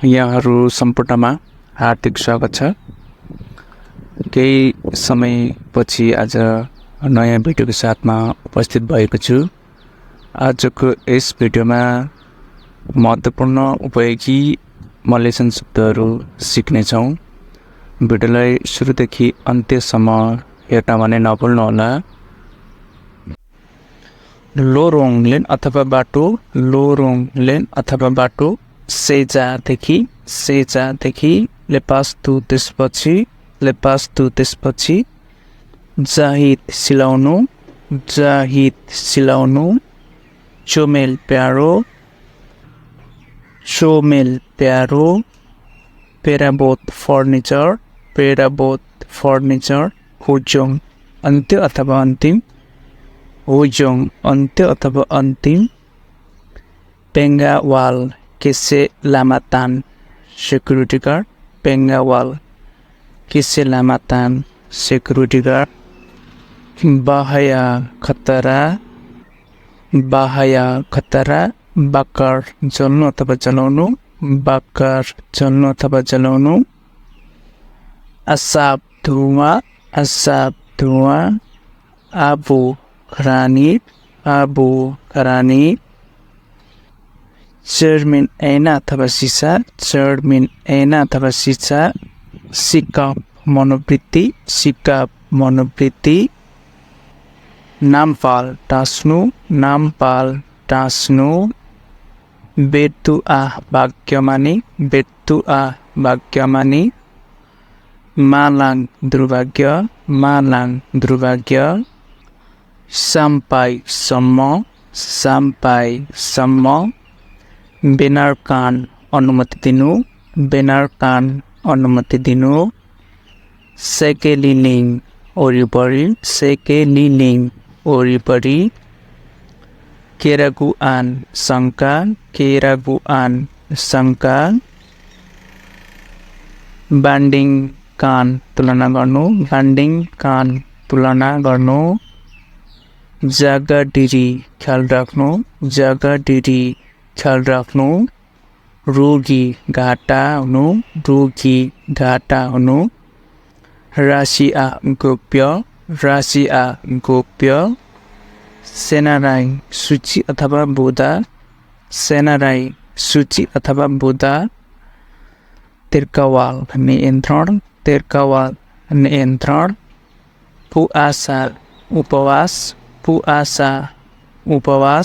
यहाँहरू सम्पूर्णमा हार्दिक स्वागत छ। केही समयपछि आज नयाँ भिडियोको साथमा उपस्थित भएको छु। आजको यस भिडियोमा महत्त्वपूर्ण उपयोगी मलेसियन शब्दहरू सिक्नेछौँ। भिडियोलाई सुरुदेखि अन्त्यसम्म हेर्न भने नभुल्नुहोला। लोरोङ लेन अथवा बाटो, लोरोङ लेन अथवा बाटो, सेजादेखि लेपास्तु त्यसपछि जाहिद सिलाउनु, चोमेल प्यारो, पेराबोत फर्निचर, हुजोङ अन्त्य अथवा अन्तिम, पेंगावाल किसे लामातान सिक्युरिटी गार्ड, पेंगावाल किसे लामातान सिक्युरिटी गार्ड, bahaya खतरा, bakar जल्नु अथवा जलाउनु, asap धुआं, abu खरानी, cermin ऐना अथवा शीशा, sikap मनोवृत्ति, नामपाल टास्नु, बेतुआ भाग्यमानी, मालाङ दुर्भाग्य, sampai सम्म, benarkan अनुमति दिनु, sekeliling वरिपरि, keraguan शंका, bandingkan तुलना गर्नु, jaga diri ख्याल राख्नु, रोगी घाटा हुनु, राशिया गोप्य, सेनाराई सूची अथवा बुधा, तिर्कावाल नियन्त्रण, पुआसा उपवास,